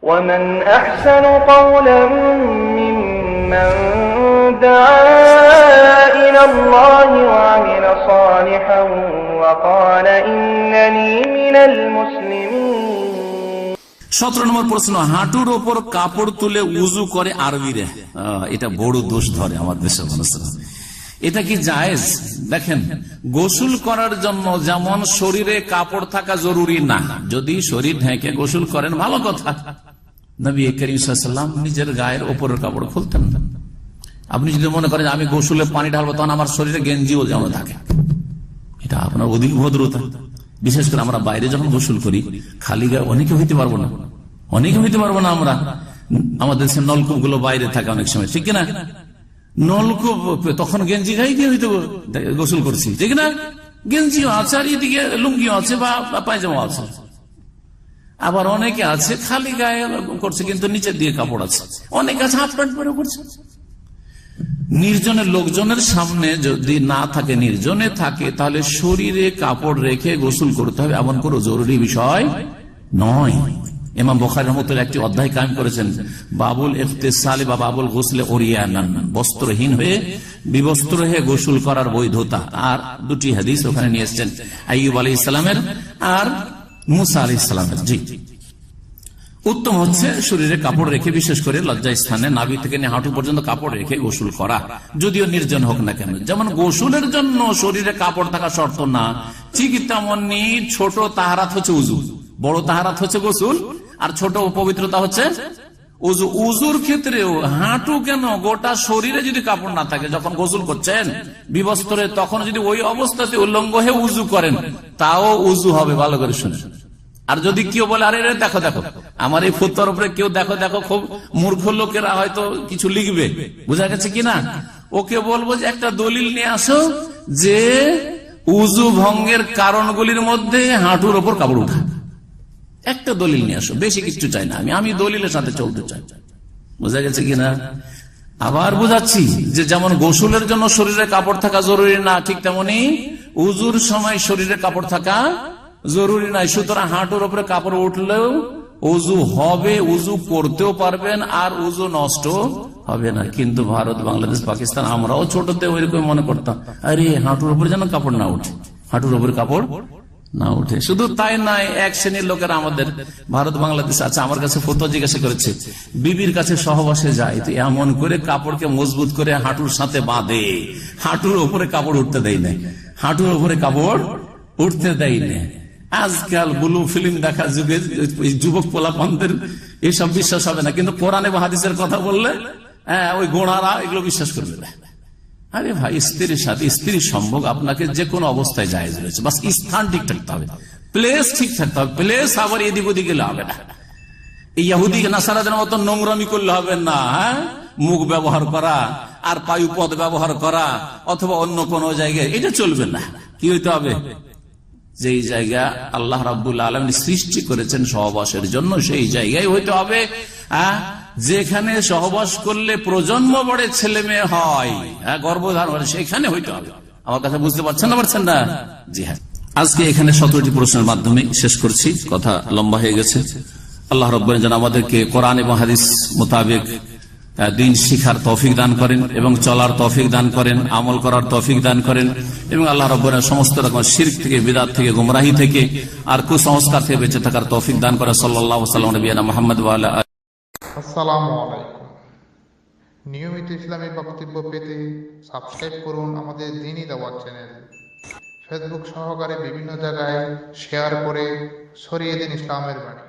ومن أحسن قولا ممن دعا إلى الله وعمل صالحا وقال إنني من المسلمين। 17 নম্বর প্রশ্ন, হাঁটুর ওপর কাপড় তুলে উজু করে আরবিরে। এটা বড় দোষ ধরে আমার দেশের মানুষরা। এটা কি জায়েজ? দেখেন, গোসল করার জন্য যেমন শরীরে কাপড় থাকা জরুরি না, যদি শরীর ঢেকে গোসল করেন ভালো কথা। নবী করিম সাল্লাল্লাহু আলাইহি ওয়াসাল্লাম নিজের গায়ের ওপরের কাপড় খুলতেন না। আপনি যদি মনে করেন আমি গোসলে পানি ঢালবো, তখন আমার শরীরে গেঞ্জিও যেন থাকে, এটা আপনার অধিক ভদ্রতা। বিশেষ করে আমরা বাইরে যখন গোসল করি খালি গায়ে অনেকে হইতে পারবো না, আমরা আমাদের নলকূপ গুলো বাইরে থাকে অনেক সময়, ঠিক না? নলকূপ, তখন গেঞ্জি গায়ে দিয়ে হইতে গোসল করছি, ঠিক না? গেঞ্জিও আছে আর এদিকে লুঙ্গিও আছে বা পায়জামা আছে। আবার অনেকে আছে খালি গায়ে করছে কিন্তু নিচের দিয়ে কাপড় আছে, অনেকে আছে হাফ প্যান্ট পরে করছে। নির্জনের লোকজনের সামনে যদি না থাকে, নির্জনে থাকে, তাহলে শরীরে কাপড় রেখে গোসল করতে হবে, এমন কোনো জরুরি বিষয় নয়। ইমাম বুখারী রাহমাতুল্লাহ একটি অধ্যায় কায়েম করেছেন, বাবুল ইগতিসাল বা বাবুল গোসলে ওরিয়ানান, বস্ত্রহীন হয়ে বিবস্ত্র হয়ে গোসল করার বৈধতা। আর দুটি হাদিস ওখানে নিয়ে এসেছেন, আইয়ুব আলাইহিস সালামের আর মুসা আলাইহিস সালামের। জি, উত্তম হচ্ছে শরীরে কাপড় রেখে, বিশেষ করে লজ্জা স্থানে নাভি থেকে নিয়ে হাঁটু পর্যন্ত কাপড় রেখে গোসল করা, যদিও নির্জন হোক না কেন। যেমন গোসলের জন্য শরীরে কাপড় থাকা শর্ত না, ঠিক তেমনি ছোট তাহারাত হচ্ছে উজু, বড় তাহারাত হচ্ছে গোসল, আর ছোট পবিত্রতা হচ্ছে উজু। উজুর ক্ষেত্রেও হাঁটু কেন, গোটা শরীরে যদি কাপড় না থাকে, যখন গোসল করছেন বিবস্ত্রে, তখন যদি ওই অবস্থাতে উল্লঙ্গ হয়ে উজু করেন, তাও উজু হবে। ভালো করে শুনে। আর যদি কেউ বলে আরে দেখো দেখো আমার এই ফুতোর উপরে কেউ দেখো দেখো, খুব মূর্খ লোকেরা হয়তো কিছু লিখবে, বোঝা গেছে কিনা, ওকে বলবো যে একটা দলিল নিয়ে আসো যে উজু ভঙ্গের কারণগুলির মধ্যে হাঁটুর ওপর কাপড় উঠা। একটা দলিল নিয়ে আসো, বেশি কিছু চাই না, আমি দলিলের সাথে চলতে চাই। বোঝা গেছে কিনা? আবার বোঝাচ্ছি যে যেমন গোসলের জন্য শরীরে কাপড় থাকা জরুরি না, ঠিক তেমনি উজুর সময় শরীরে কাপড় থাকা জরুরি নাই। সুতরাং হাঁটুর উপরে কাপড় উঠলেও উজু হবে, উজু করতেও পারবেন, আর উজু নষ্ট হবে না। কিন্তু ভারত, বাংলাদেশ, পাকিস্তান, আমরাও ছোটতে ওইরকম মনে করতাম, আরে হাঁটুর উপরে যেন কাপড় না উঠে, হাঁটুর উপরে কাপড় না উঠে। শুধু তাই নয়, এক শ্রেণীর লোকেরা আমাদের ভারত বাংলাদেশ আছে, আমার কাছে ফতোয়া জিজ্ঞাসা করেছে, বিবির কাছে সহবাসে যায় তো এমন করে কাপড়কে মজবুত করে হাঁটুর সাথে বাঁধে, হাঁটুর উপরে কাপড় উঠতে দেয় না, হাঁটুর উপরে কাপড় উঠতে দেয় না। আজকাল ব্লু ফিল্ম দেখা যুগে যুবক পোলাপানদের এসব বিশ্বাস হবে না, কিন্তু কোরআনে বা হাদিসের কথা বললে ওই গোড়ারা এগুলো বিশ্বাস করবে না। আরে ভাই, স্ত্রীর সাথে স্ত্রীর সম্ভোগ আপনাকে যে কোনো অবস্থায় জায়েজ রয়েছে, বাস স্থান ঠিক থাকতে হবে, প্লেস ঠিক থাকতে হবে। প্লেস আবার এদিক ওদিক গেলে হবে না, এই ইহুদি নাসারাদের মতো নোংরামি করলে হবে না। মুখ ব্যবহার করা আর পায়ুপদ ব্যবহার করা অথবা অন্য কোন জায়গায়, এটা চলবে না। কি হইতে হবে? যেই জায়গা আল্লাহ রাব্বুল আলামিন সৃষ্টি করেছেন সহবাসের জন্য, সেই জায়গায় হইতে হবে। যেখানে সহবাস করলে প্রজন্ম বড়ে ছেলে মেয়ে হয়, গর্ভধারণ হয়, সেখানে হইতে হবে। আমার কাছে বুঝতে পারছেন না? জি হ্যাঁ। আজকে এখানে 17টি প্রশ্নের মাধ্যমে শেষ করছি, কথা লম্বা হয়ে গেছে। আল্লাহ রাব্বুল যেন আমাদেরকে কোরআন এবং হাদিস মোতাবেক দিন শিখার তৌফিক দান করেন এবং চলার তৌফিক দান করেন, আমল করার তৌফিক দান করেন, এবং আল্লাহ রাব্বুল সমস্ত রকম শিরক থেকে, বিদআত থেকে, গুমরাহি থেকে আর কুসংস্কার থেকে বেঁচে থাকার তৌফিক দান করেন। সাল্লাল্লাহু আলাইহি ওয়া সাল্লাম নবিয়ানা মুহাম্মদ ওয়া আলা আলিহি। আসসালামু আলাইকুম। নিয়মিত ইসলামিক বক্তব্য পেতে সাবস্ক্রাইব করুন আমাদের দ্বীনি দাওয়াত চ্যানেল। ফেসবুক সহকারে বিভিন্ন জায়গায় শেয়ার করে ছড়িয়ে দিন ইসলামের বাণী।